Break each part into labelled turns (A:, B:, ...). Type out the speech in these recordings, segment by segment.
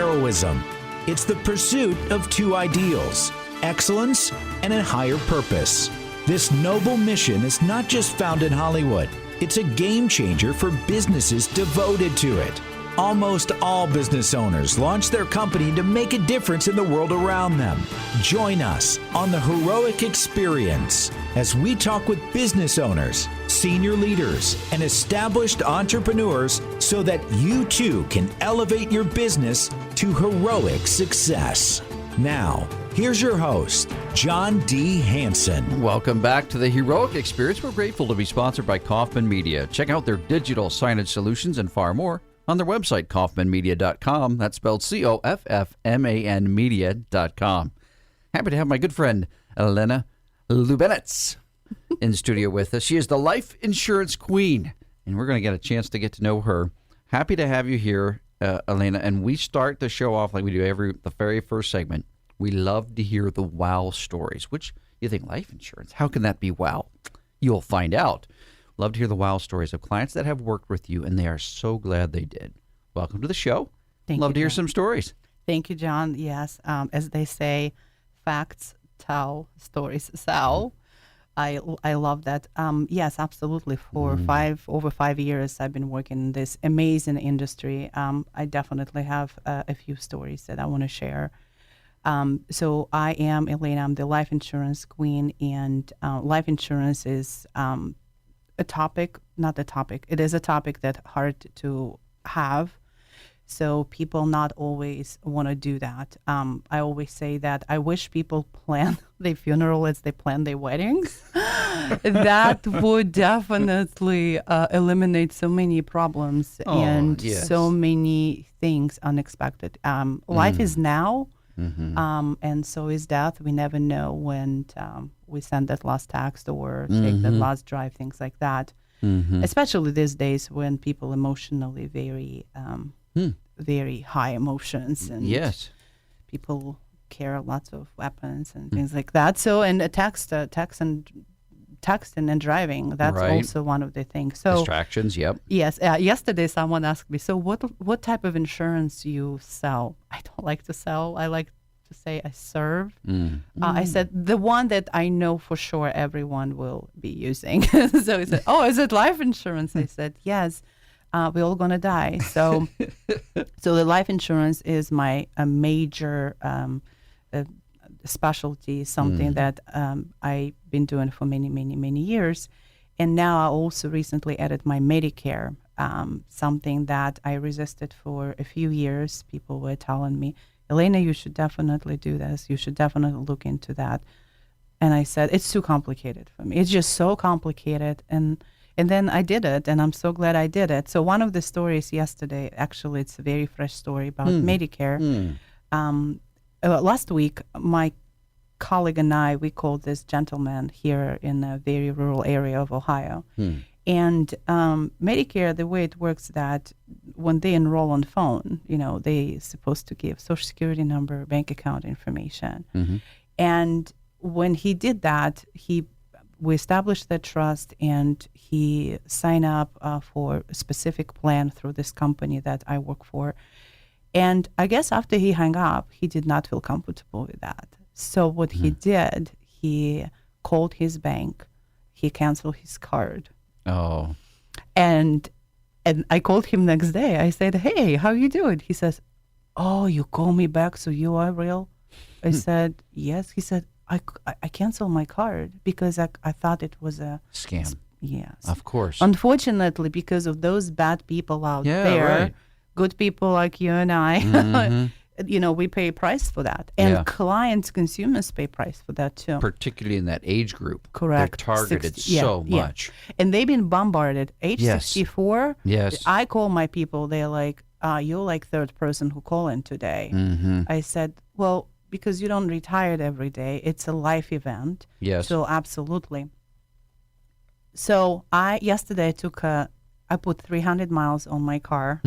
A: heroism. It's the pursuit of two ideals, excellence and a higher purpose. This noble mission is not just found in Hollywood. It's a game changer for businesses devoted to it. Almost all business owners launch their company to make a difference in the world around them. Join us on the Heroic Experience as we talk with business owners, senior leaders, and established entrepreneurs so that you too can elevate your business to heroic success. Now, here's your host, John D. Hanson.
B: Welcome back to the Heroic Experience. We're grateful to be sponsored by Kaufman Media. Check out their digital signage solutions and far more on their website, kaufmanmedia.com. That's spelled COFFMAN media.com. Happy to have my good friend, Elena Lubenets, in the studio with us. She is the life insurance queen, and we're going to get a chance to get to know her. Happy to have you here, Elena, and we start the show off like we do the very first segment. We love to hear the wow stories, which you think life insurance, how can that be wow? You'll find out. Love to hear the wow stories of clients that have worked with you, and they are so glad they did. Welcome to the show. Love to hear some stories.
C: Thank you, John. Yes, as they say, facts tell, stories sell. I love that. Yes, absolutely. For over 5 years, I've been working in this amazing industry. I definitely have a few stories that I want to share. So I am Elena. I'm the life insurance queen, and life insurance is it is a topic that's hard to have. So people not always want to do that. I always say that I wish people plan their funeral as they plan their weddings. That would definitely eliminate so many problems so many things unexpected. Life is now, and so is death. We never know when we send that last text or take that last drive, things like that. Especially these days when people emotionally very high emotions, and people carry lots of weapons and things like that. So, and texting and driving, that's also one of the things. So
B: distractions,
C: Yes. Yesterday, someone asked me, so what type of insurance you sell? I don't like to sell. I like to say I serve. I said, the one that I know for sure everyone will be using. So he said, oh, is it life insurance? I said, yes. We're all gonna die. So, so the life insurance is my major specialty, something that I've been doing for many years, and now I also recently added my Medicare, something that I resisted for a few years. People were telling me, Elena, you should definitely do this. You should definitely look into that. And I said, it's too complicated for me. It's just so complicated. And then I did it, and I'm so glad I did it. So one of the stories yesterday, actually, it's a very fresh story about Medicare. Last week, my colleague and I, we called this gentleman here in a very rural area of Ohio. And Medicare, the way it works that when they enroll on phone, they're supposed to give Social Security number, bank account information. And when he did that, we established that trust, and he signed up for a specific plan through this company that I work for. And I guess after he hung up, he did not feel comfortable with that. So what he did, he called his bank, he canceled his card.
B: Oh.
C: And I called him next day. I said, hey, how you doing? He says, oh, you call me back, so you are real? I said, yes. He said, I canceled my card because I thought it was a
B: scam.
C: Yes.
B: Of course.
C: Unfortunately, because of those bad people out there, good people like you and I, we pay a price for that. And clients, consumers pay price for that too.
B: Particularly in that age group.
C: Correct.
B: They're targeted so much.
C: And they've been bombarded. Age 64, I call my people, they're like, you're like third person who call in today. I said, well, because you don't retire every day. It's a life event.
B: Yes.
C: So absolutely. So yesterday I put 300 miles on my car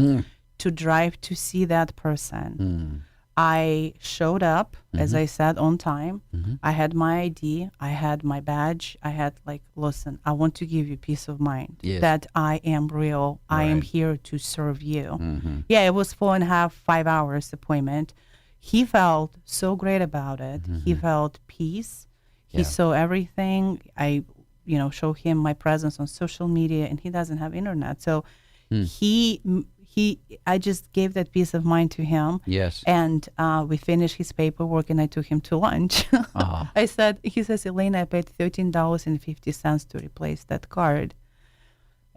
C: to drive to see that person. I showed up, as I said, on time. I had my ID. I had my badge. I had listen, I want to give you peace of mind that I am real. I am here to serve you. Yeah, it was 4.5, 5 hours appointment. He felt so great about it. He felt peace. He saw everything. I, show him my presence on social media, and he doesn't have internet. So I just gave that peace of mind to him.
B: Yes.
C: And we finished his paperwork, and I took him to lunch. He says, Elena, I paid $13.50 to replace that card.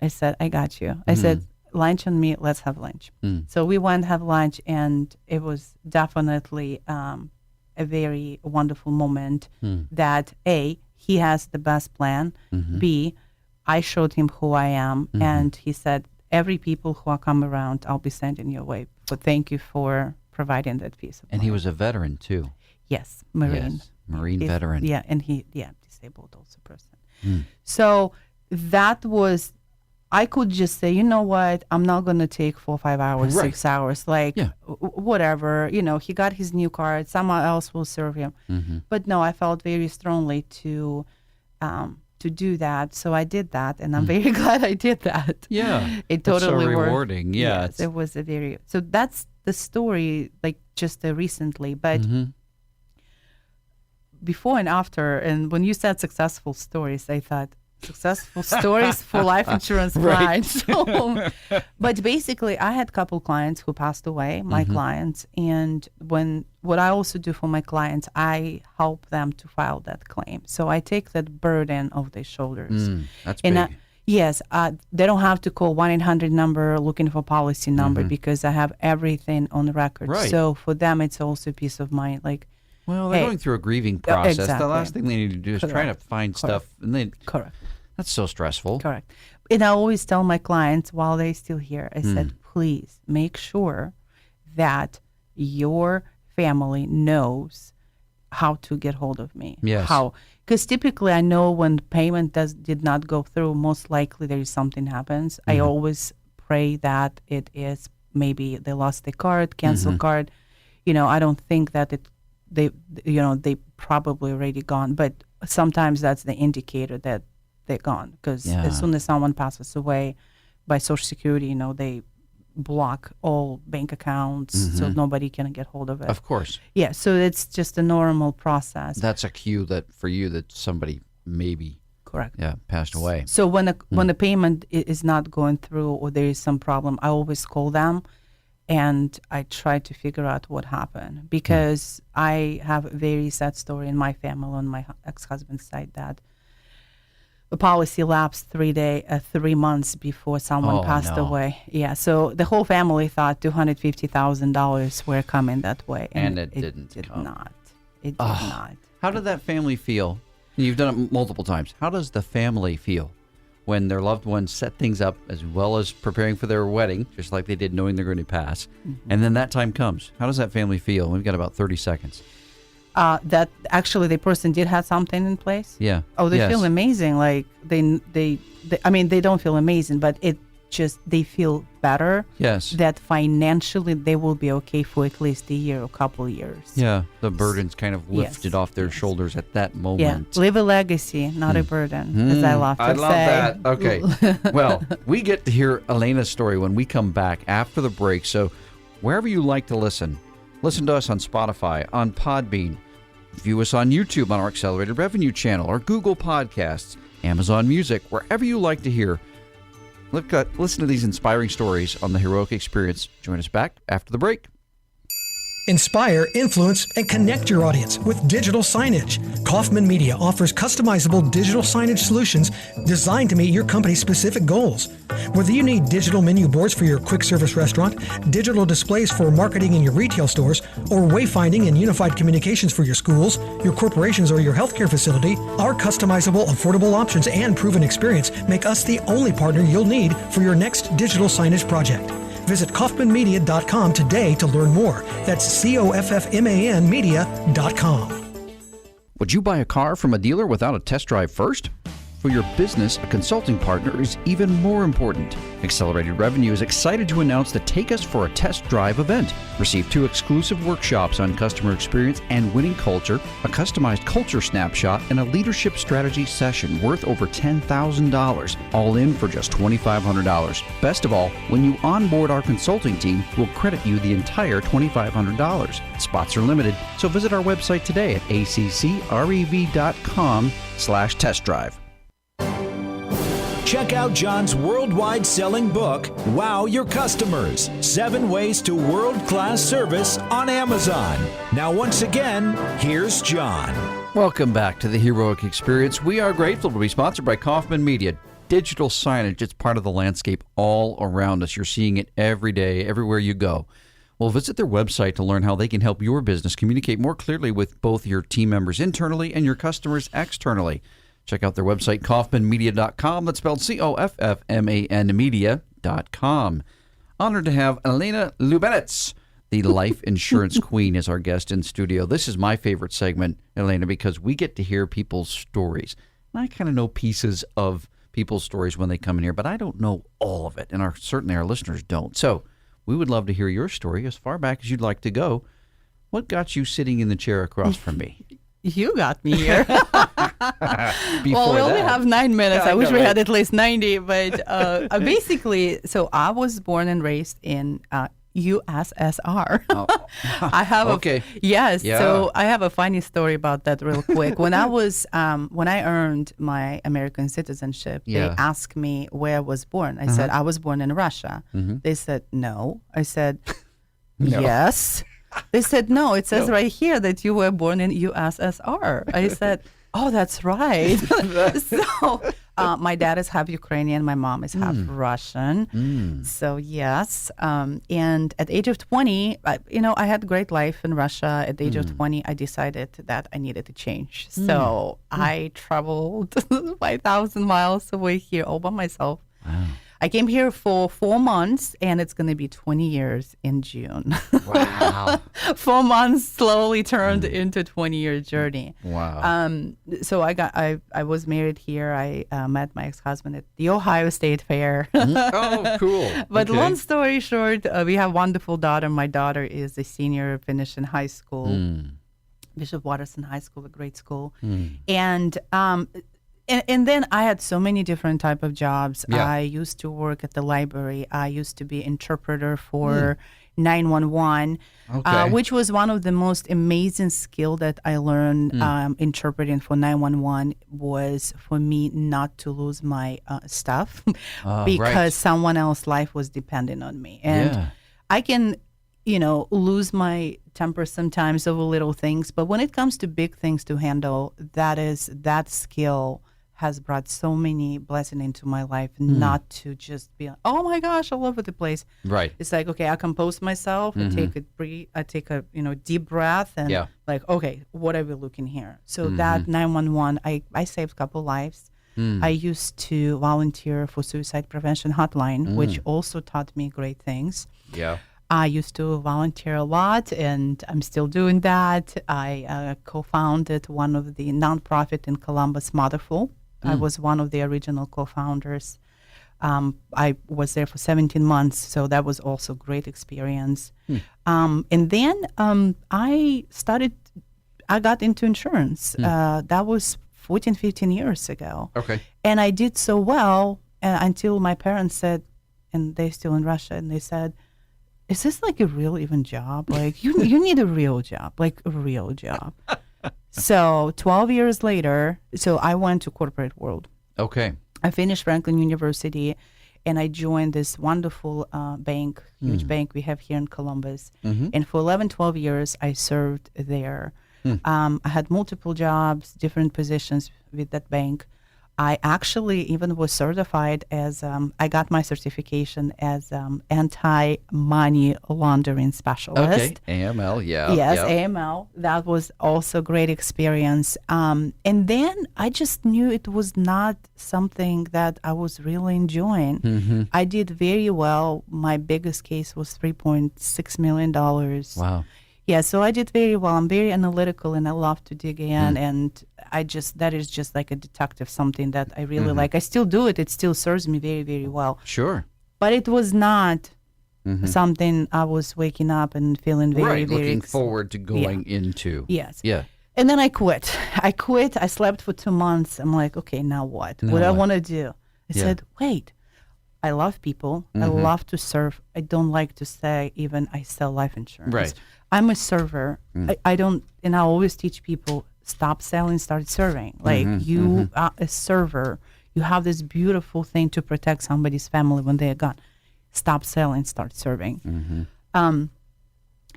C: I said, I got you. I said, lunch on me, let's have lunch. So we went have lunch, and it was definitely a very wonderful moment that A, he has the best plan. B, I showed him who I am, and he said, every people who are come around, I'll be sending your way. But thank you for providing that peace of mind.
B: And he was a veteran too.
C: Yes, Marine.
B: Yes, Marine veteran.
C: Yeah, and disabled also person. So that was, I could just say, you know what, I'm not going to take 4 or 5 hours, 6 hours, whatever. He got his new card, someone else will serve him. But no, I felt very strongly to do that. So I did that, and I'm very glad I did that.
B: Yeah.
C: It totally
B: so
C: worked.
B: Rewarding. Yeah.
C: Yes, it was so that's the story, just recently. But before and after, and when you said successful stories, I thought, successful stories for life insurance clients. But basically, I had a couple clients who passed away, my clients, and what I also do for my clients, I help them to file that claim. So I take that burden off their shoulders.
B: That's big.
C: Yes, they don't have to call 1-800 number looking for policy number because I have everything on the record.
B: Right.
C: So for them, it's also peace of mind.
B: Well, they're going through a grieving process.
C: Exactly.
B: The last thing they need to do is try to find stuff, and then
C: Correct.
B: That's so stressful.
C: Correct. And I always tell my clients while they're still here, I said, please make sure that your family knows how to get hold of me.
B: Yes.
C: How? Because typically I know when payment did not go through, most likely there is something happens. I always pray that it is maybe they lost the card, cancel card. I don't think that they probably already gone, but sometimes that's the indicator that they're gone, because as soon as someone passes away by Social Security, they block all bank accounts so nobody can get hold of it.
B: Of course.
C: Yeah, so it's just a normal process.
B: That's a cue that for you that somebody maybe passed away.
C: So when the payment is not going through or there is some problem, I always call them and I try to figure out what happened, because I have a very sad story in my family on my ex-husband's side that the policy lapsed 3 months before someone passed away. Yeah, so the whole family thought $250,000 were coming that way,
B: and it didn't
C: did
B: come.
C: not. It did not.
B: How did that family feel? You've done it multiple times. How does the family feel when their loved ones set things up as well as preparing for their wedding, just like they did knowing they're going to pass, and then that time comes? How does that family feel? We've got about 30 seconds.
C: That actually the person did have something in place.
B: Yeah.
C: Oh, they feel amazing. They don't feel amazing, but they feel better.
B: Yes.
C: That financially they will be okay for at least a year or couple of years.
B: Yeah. The burden's kind of lifted off their shoulders at that moment.
C: Yeah. Leave a legacy, not a burden, as I love to say.
B: I love that. Okay. Well, we get to hear Elena's story when we come back after the break. So wherever you like to listen to us on Spotify, on Podbean, view us on YouTube on our Accelerated Revenue channel, or Google Podcasts, Amazon Music, wherever you like to hear. Listen to these inspiring stories on the heroic experience. Join us back after the break.
D: Inspire, influence, and connect your audience with digital signage. Kaufman Media offers customizable digital signage solutions designed to meet your company's specific goals. Whether you need digital menu boards for your quick service restaurant, digital displays for marketing in your retail stores, or wayfinding and unified communications for your schools, your corporations, or your healthcare facility, our customizable, affordable options and proven experience make us the only partner you'll need for your next digital signage project. Visit kaufmanmedia.com today to learn more. That's COFFMAN media.com.
B: Would you buy a car from a dealer without a test drive first? for your business, a consulting partner is even more important. Accelerated Revenue is excited to announce the Take Us for a Test Drive event. Receive 2 exclusive workshops on customer experience and winning culture, a customized culture snapshot, and a leadership strategy session worth over $10,000, all in for just $2,500. Best of all, when you onboard our consulting team, we'll credit you the entire $2,500. Spots are limited, so visit our website today at accrev.com/test drive.
A: Check out John's worldwide selling book, Wow Your Customers, 7 Ways to World-Class Service on Amazon. Now, once again, here's John.
B: Welcome back to the Heroic Experience. We are grateful to be sponsored by Kaufman Media. Digital signage, it's part of the landscape all around us. You're seeing it every day, everywhere you go. Well, visit their website to learn how they can help your business communicate more clearly with both your team members internally and your customers externally. Check out their website, kaufmanmedia.com. That's spelled COFFMAN media.com. Honored to have Elena Lubenets, the life insurance queen, as our guest in studio. This is my favorite segment, Elena, because we get to hear people's stories. And I kind of know pieces of people's stories when they come in here, but I don't know all of it, and certainly our listeners don't. So we would love to hear your story as far back as you'd like to go. What got you sitting in the chair across from me?
C: You got me here. We only have 9 minutes.
B: Yeah,
C: I wish we
B: right?
C: had at least 90. But basically, so I was born and raised in USSR.
B: Oh.
C: I have
B: Okay.
C: Yes.
B: Yeah.
C: So I have a funny story about that real quick. When I was when I earned my American citizenship,
B: Yeah.
C: they asked me where I was born. I said I was born in Russia. They said no. I said yes. They said no. It says right here that you were born in USSR. I said, oh, that's right. So my dad is half Ukrainian. My mom is half Russian. So yes. And at the age of 20, I had a great life in Russia. At the age of 20, I decided that I needed to change. So I traveled 5,000 miles away here all by myself.
B: Wow.
C: I came here for 4 months, and it's going to be 20 years in June.
B: Wow.
C: 4 months slowly turned into a 20-year journey.
B: Wow.
C: So I was married here. I met my ex-husband at the Ohio State Fair.
B: Oh, cool.
C: But
B: Okay.
C: long story short, we have a wonderful daughter. My daughter is a senior, finishing high school, Bishop Watterson High School, a great school. And then I had so many different type of jobs.
B: Yeah.
C: I used to work at the library. I used to be interpreter for 911,
B: Okay.
C: which was one of the most amazing skill that I learned interpreting for 911 was for me not to lose my stuff because
B: right.
C: someone else's life was depending on me. And
B: Yeah.
C: I can, lose my temper sometimes over little things. But when it comes to big things to handle, that skill has brought so many blessings into my life, not to just be, oh my gosh, all over the place.
B: Right.
C: It's like, okay, I compose myself, I take a deep breath, and
B: Yeah.
C: like, okay, what are we looking here? So that 911, I saved a couple lives. I used to volunteer for suicide prevention hotline, which also taught me great things.
B: Yeah.
C: I used to volunteer a lot, and I'm still doing that. I co-founded one of the nonprofit in Columbus, Motherful. I was one of the original co-founders. I was there for 17 months, so that was also a great experience. And then I got into insurance. That was 14, 15 years ago.
B: Okay.
C: And I did so well until my parents said, and they're still in Russia, and they said, is this like a real even job? Like you need a real job, like a real job. So 12 years later, so I went to corporate world.
B: Okay.
C: I finished Franklin University, and I joined this wonderful bank, huge bank we have here in Columbus. And for 11, 12 years, I served there. I had multiple jobs, different positions with that bank. I actually even was certified as, I got my certification as anti-money laundering specialist.
B: Okay. AML, yeah.
C: Yes,
B: Yep.
C: AML. That was also a great experience. And then I just knew it was not something that I was really enjoying. I did very well. My biggest case was $3.6 million.
B: Wow.
C: Yeah, so I did very well. I'm very analytical and I love to dig in. And that is just like a detective, something that I really like. I still do it. It still serves me very, very well.
B: Sure.
C: But it was not something I was waking up and feeling very, very
B: looking forward to going into.
C: Yes.
B: Yeah.
C: And then I quit. I slept for 2 months. I'm like, okay, now what? What do I want to do? I said, wait, I love people. I love to serve. I don't like to say even I sell life insurance.
B: Right.
C: I'm a server. I don't, and I always teach people, stop selling, start serving. Like you are a server. You have this beautiful thing to protect somebody's family when they are gone. Stop selling, start serving.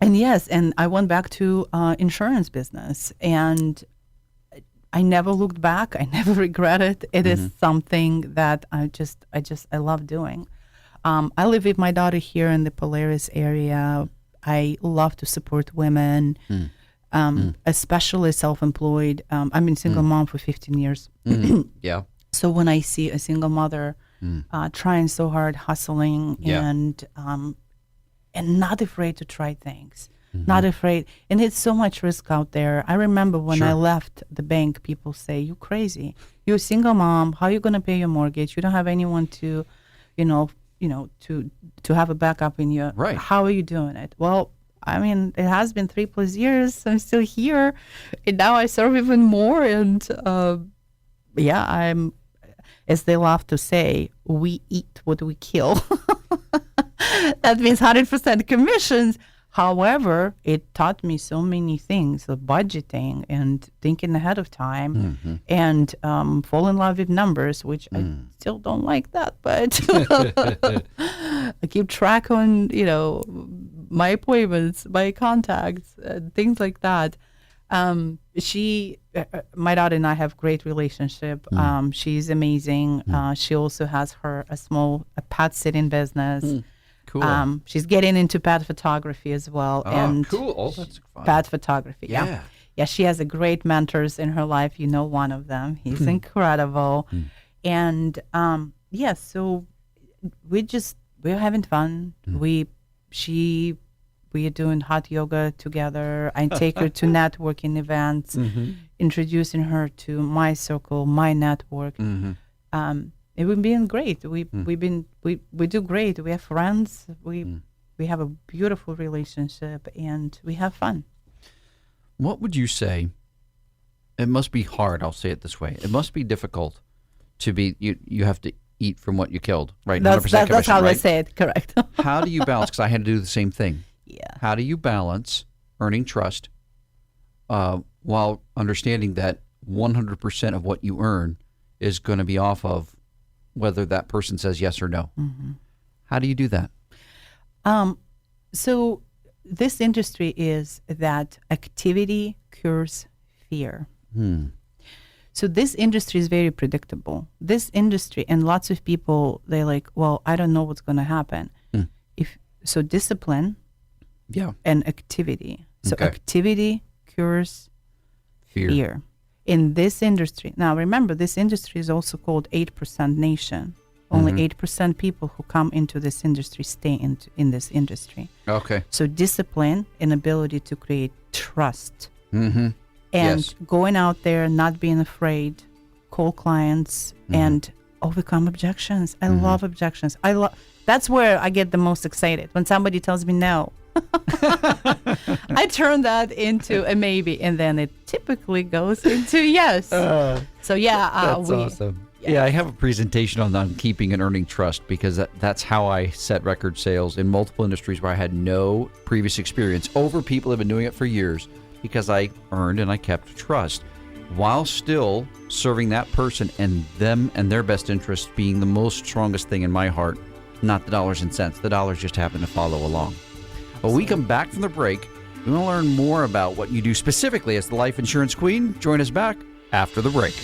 C: And yes, and I went back to insurance business, and I never looked back. I never regret it. It is something that I love doing. I live with my daughter here in the Polaris area. I love to support women, especially self-employed. I've been single mom for 15 years.
B: Yeah.
C: So when I see a single mother trying so hard, hustling, and not afraid to try things, not afraid. And it's so much risk out there. I remember when I left the bank, people say, "You crazy? You're a single mom. How are you going to pay your mortgage? You don't have anyone to, to have a backup in your.
B: Right.
C: How are you doing it?" Well, I mean, it has been 3+ years. I'm still here, and now I serve even more. And I'm, as they love to say, we eat what we kill. That means 100% commissions. However, it taught me so many things of budgeting and thinking ahead of time and fall in love with numbers, which I still don't like that, but I keep track on, my appointments, my contacts, things like that. My daughter and I have great relationship. She's amazing. She also has a pet sitting business.
B: Cool.
C: She's getting into pet photography as well.
B: Oh, cool. Oh, that's fun.
C: Pet photography. Yeah. She has a great mentors in her life. You know, one of them. He's incredible. And so we're having fun. We are doing hot yoga together. I take her to networking events, introducing her to my circle, my network. It would be great. We do great. We have friends. We have a beautiful relationship, and we have fun.
B: What would you say? It must be hard. I'll say it this way. It must be difficult to be. You have to eat from what you killed, right?
C: That's how I say it. Correct.
B: How do you balance? Because I had to do the same thing.
C: Yeah.
B: How do you balance earning trust while understanding that 100% of what you earn is going to be off of whether that person says yes or no? How do you do that?
C: So this industry is that activity cures fear. So this industry is very predictable. This industry, and lots of people, they're like, well, I don't know what's going to happen. So discipline and activity. So activity cures fear. In this industry, now remember, this industry is also called 8% nation. Only 8% people who come into this industry stay in this industry. Okay. So discipline and ability to create trust. And going out there, not being afraid, call clients and overcome objections. I love objections. That's where I get the most excited, when somebody tells me no. I turn that into a maybe, and then it typically goes into yes. That's
B: awesome. Yeah, I have a presentation on keeping and earning trust, because that's how I set record sales in multiple industries where I had no previous experience over people who have been doing it for years, because I earned and I kept trust while still serving that person and them and their best interests being the most strongest thing in my heart, not the dollars and cents. The dollars just happen to follow along. When we come back from the break, we want to learn more about what you do specifically as the life insurance queen. Join us back after the break.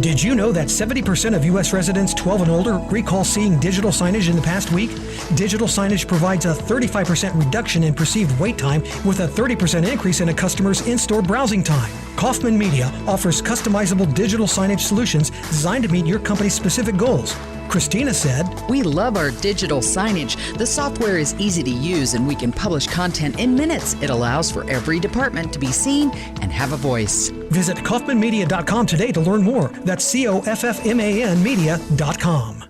D: Did you know that 70% of U.S. residents 12 and older recall seeing digital signage in the past week? Digital signage provides a 35% reduction in perceived wait time with a 30% increase in a customer's in-store browsing time. Kaufman Media offers customizable digital signage solutions designed to meet your company's specific goals. Christina said,
E: We love our digital signage. The software is easy to use and we can publish content in minutes. It allows for every department to be seen and have a voice.
D: Visit kaufmanmedia.com today to learn more. That's COFFMAN media.com.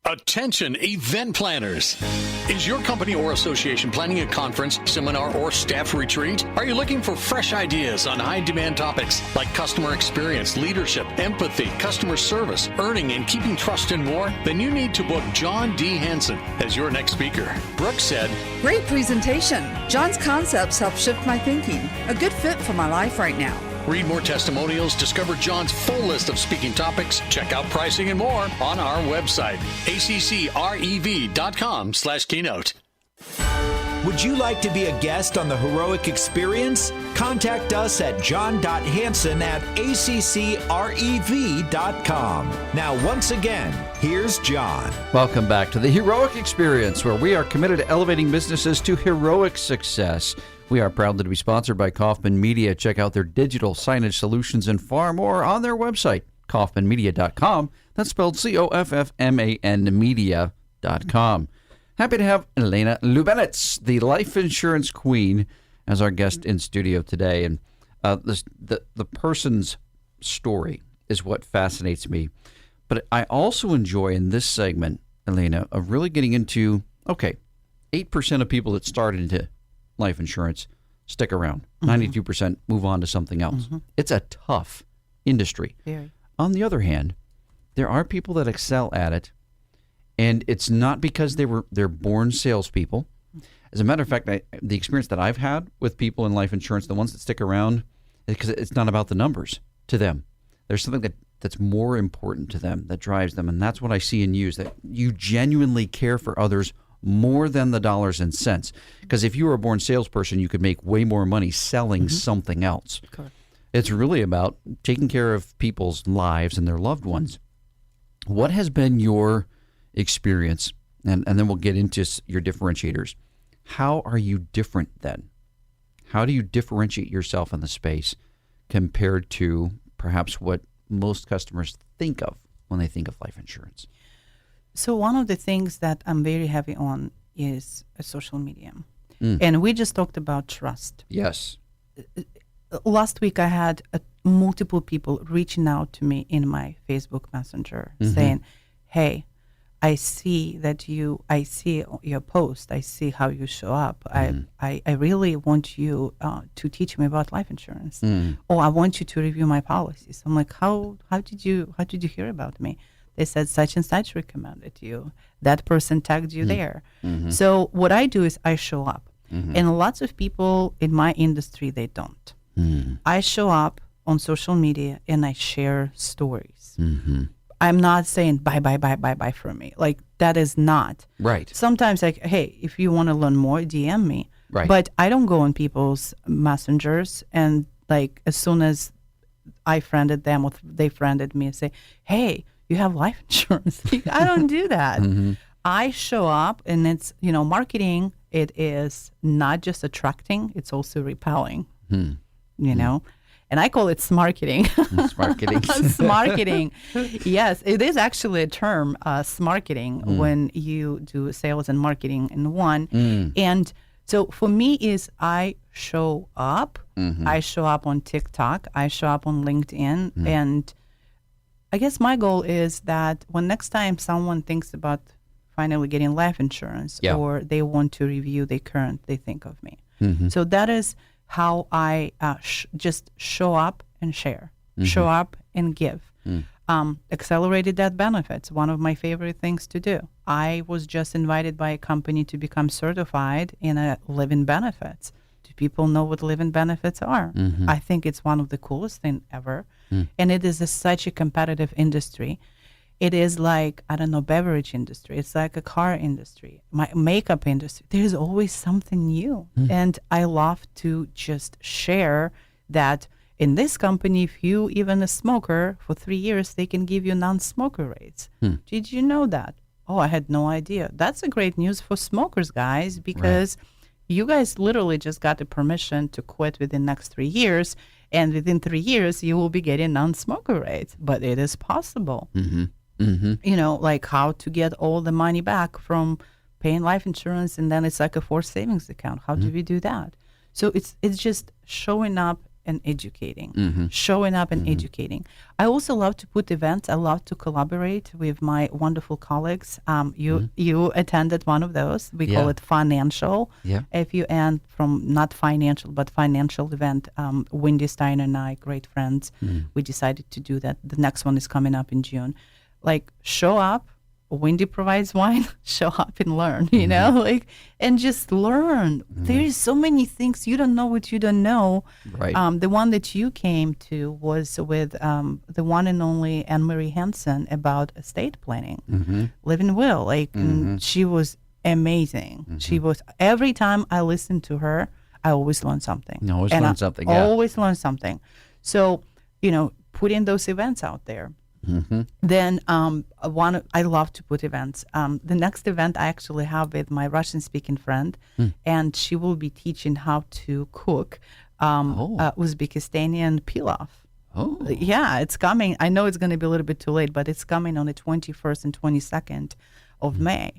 F: Attention event planners. Is your company or association planning a conference, seminar, or staff retreat? Are you looking for fresh ideas on high-demand topics like customer experience, leadership, empathy, customer service, earning and keeping trust, and more? Then you need to book John D. Hansen as your next speaker. Brooke said,
G: Great presentation. John's concepts help shift my thinking. A good fit for my life right now.
F: read more testimonials, discover John's full list of speaking topics, check out pricing and more on our website, accrev.com/keynote.
A: Would you like to be a guest on the Heroic Experience? Contact us at john.hansen@accrev.com. Now, once again, here's John.
B: Welcome back to the Heroic Experience, where we are committed to elevating businesses to heroic success. We are proud to be sponsored by Kaufman Media. Check out their digital signage solutions and far more on their website, kaufmanmedia.com. That's spelled COFFMAN media.com. Happy to have Elena Lubenets, the life insurance queen, as our guest in studio today. And the person's story is what fascinates me. But I also enjoy in this segment, Elena, of really getting into, 8% of people that start into life insurance stick around. 92% move on to something else. It's a tough industry.
C: Very.
B: On the other hand, there are people that excel at it, and it's not because they're born salespeople. As a matter of fact, the experience that I've had with people in life insurance, the ones that stick around, because it's not about the numbers to them. There's something that's more important to them, that drives them, and that's what I see in you, is that you genuinely care for others more than the dollars and cents. Because if you were a born salesperson, you could make way more money selling something else.
C: Correct.
B: It's really about taking care of people's lives and their loved ones. What has been your experience, and then we'll get into your differentiators. How are you different then? How do you differentiate yourself in the space compared to perhaps what most customers think of when they think of life insurance?
C: So one of the things that I'm very heavy on is social media. And we just talked about trust.
B: Yes.
C: Last week I had multiple people reaching out to me in my Facebook Messenger saying, hey, I see your post. I see how you show up. I really want you to teach me about life insurance. Or I want you to review my policies. I'm like, how did you hear about me? They said such and such recommended you. That person tagged you there. So what I do is I show up. And lots of people in my industry, they don't. I show up on social media and I share stories. I'm not saying bye from me. Like, that is not.
B: Right.
C: Sometimes, like, hey, if you want to learn more, DM me.
B: Right.
C: But I don't go on people's messengers and, like, as soon as I friended them or they friended me and say, hey, you have life insurance. I don't do that. I show up, and it's, marketing, it is not just attracting, it's also repelling, you know? And I call it smarketing.
B: Smarketing.
C: Smarketing. Yes, it is actually a term, smarketing, when you do sales and marketing in one. And so for me is I show up. I show up on TikTok. I show up on LinkedIn. And I guess my goal is that when next time someone thinks about finally getting life insurance or they want to review their current, they think of me. So that is how I just show up and share, show up and give. Accelerated death benefits, one of my favorite things to do. I was just invited by a company to become certified in living benefits. Do people know what living benefits are? I think it's one of the coolest things ever. And it is such a competitive industry. It is like, I don't know, beverage industry. It's like a car industry, my makeup industry. There's always something new. And I love to just share that in this company, if you even a smoker for 3 years, they can give you non-smoker rates. Did you know that? Oh, I had no idea. That's a great news for smokers, guys, because you guys literally just got the permission to quit within the next 3 years. And within 3 years, you will be getting non-smoker rates. But it is possible. You know, like how to get all the money back from paying life insurance, and then it's like a forced savings account. How do we do that? So it's just showing up and educating, showing up and educating. I also love to put events. I love to collaborate with my wonderful colleagues. You attended one of those. We call it financial.
B: Yeah.
C: FUN, from not financial, but financial event. Wendy Steiner and I, great friends, we decided to do that. The next one is coming up in June. Like, show up. Wendy provides wine. Show up and learn, you know, like, and just learn. There is so many things you don't know what you don't know.
B: Right.
C: The one that you came to was with the one and only Anne Marie Hansen about estate planning, living will. Like, and she was amazing. She was, every time I listened to her, I always learned something.
B: You always learn something. Yeah.
C: Always learn something. So, you know, putting those events out there. Then I love to put events. The next event I actually have with my Russian-speaking friend, and she will be teaching how to cook Uzbekistani pilaf.
B: Oh.
C: Yeah, it's coming. I know it's going to be a little bit too late, but it's coming on the 21st and 22nd of May.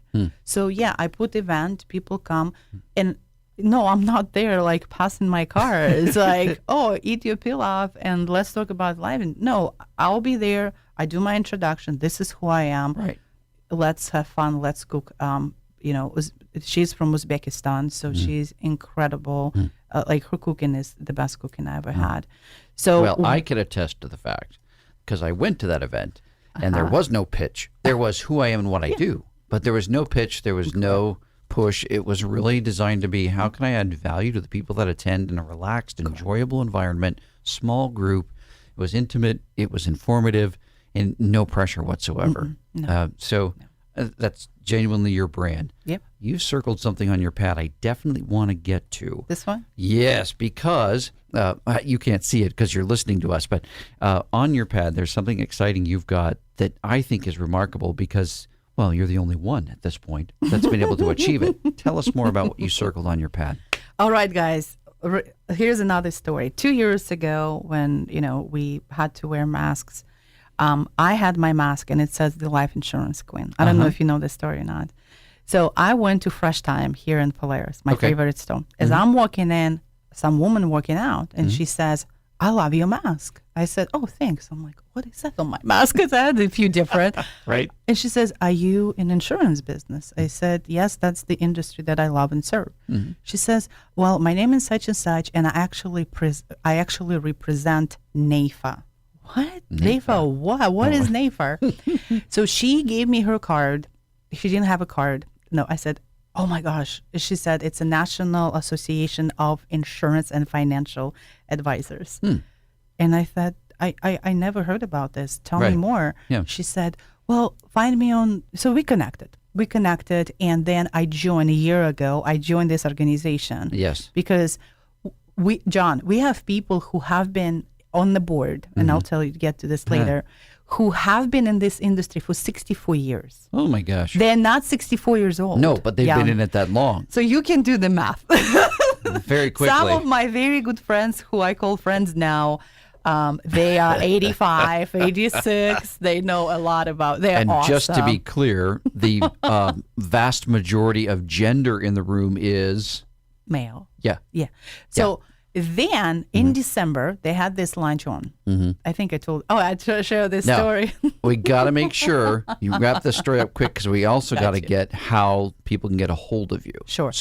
C: So yeah, I put event, people come, and no, I'm not there like passing my car. It's like, oh, eat your pilaf and let's talk about life. And no, I'll be there. I do my introduction. This is who I am.
B: Right.
C: Let's have fun. Let's cook. You know, she's from Uzbekistan, so she's incredible. Like, her cooking is the best cooking I ever had. So,
B: well, I can attest to the fact, because I went to that event and there was no pitch. There was who I am and what I do, but there was no pitch. There was no push. It was really designed to be, how can I add value to the people that attend in a relaxed, enjoyable environment, small group. It was intimate. It was informative. And no pressure whatsoever. That's genuinely your brand.
C: Yep.
B: You've circled something on your pad I definitely want to get to.
C: This one?
B: Yes, because you can't see it because you're listening to us, but on your pad there's something exciting you've got that I think is remarkable because, well, you're the only one at this point that's been able to achieve it. Tell us more about what you circled on your pad.
C: All right, guys. Here's another story. 2 years ago, when, you know, we had to wear masks, I had my mask and it says the life insurance queen. I don't know if you know this story or not. So I went to Fresh Time here in Polaris, my favorite store. As I'm walking in, some woman walking out, and she says, I love your mask. I said, oh, thanks. I'm like, what is that on my mask? Because I had a few different.
B: Right.
C: And she says, are you in insurance business? I said, yes, that's the industry that I love and serve. She says, well, my name is such and such, and I actually represent NAIFA. What? NAIFA? What? What is NAIFA? So she gave me her card. She didn't have a card. No, I said, oh my gosh. She said, it's a National Association of Insurance and Financial Advisors. And I thought, I never heard about this. Tell me more.
B: Yeah.
C: She said, well, find me on. So we connected. And then I joined a year ago. I joined this organization.
B: Yes.
C: Because we have people who have been on the board, and I'll tell you to get to this later, who have been in this industry for 64 years.
B: Oh my gosh.
C: They're not 64 years old.
B: No, but they've been in it that long.
C: So you can do the math.
B: Very quickly.
C: Some of my very good friends, who I call friends now, they are 85, 86. They know a lot about. They're
B: and
C: awesome.
B: Just to be clear, the vast majority of gender in the room is
C: male.
B: Yeah.
C: So then in December they had this lunch on. I think I told. Oh, I share this story.
B: We got to make sure you wrap this story up quick because we also got to get how people can get a hold of you.
C: Sure.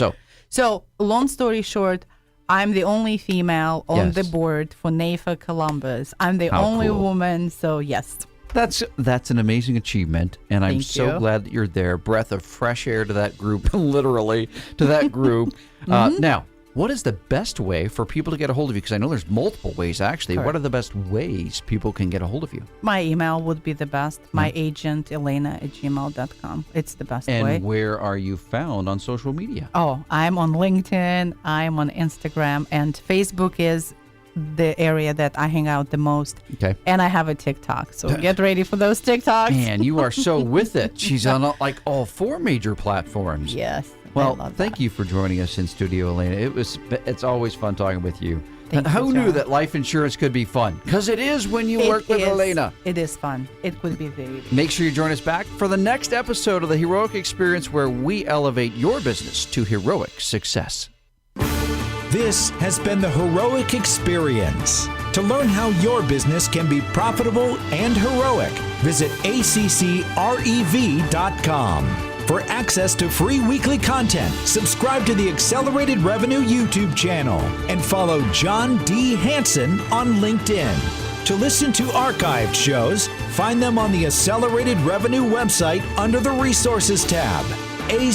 B: So
C: long story short, I'm the only female on the board for NAIFA Columbus. I'm the only woman. So yes.
B: That's an amazing achievement, and I'm so glad that you're there. Breath of fresh air to that group, literally to that group. Now, what is the best way for people to get a hold of you? Because I know there's multiple ways, actually.
C: Correct.
B: What are the best ways people can get a hold of you?
C: My email would be the best. My agent, Elena@gmail.com. It's the best way.
B: And where are you found on social media?
C: Oh, I'm on LinkedIn. I'm on Instagram. And Facebook is the area that I hang out the most.
B: Okay.
C: And I have a TikTok. So get ready for those TikToks.
B: Man, you are so with it. She's on like all 4 major platforms.
C: Yes.
B: Well, thank you for joining us in studio, Elena. It's always fun talking with you.
C: Thank
B: Who
C: you,
B: knew
C: John.
B: that life insurance could be fun? Because it is when you work with Elena.
C: It is fun. It could be very.
B: Make sure you join us back for the next episode of the Heroic Experience, where we elevate your business to heroic success.
A: This has been the Heroic Experience. To learn how your business can be profitable and heroic, visit accrev.com. For access to free weekly content, subscribe to the Accelerated Revenue YouTube channel and follow John D. Hanson on LinkedIn. To listen to archived shows, find them on the Accelerated Revenue website under the Resources tab. accrev.com.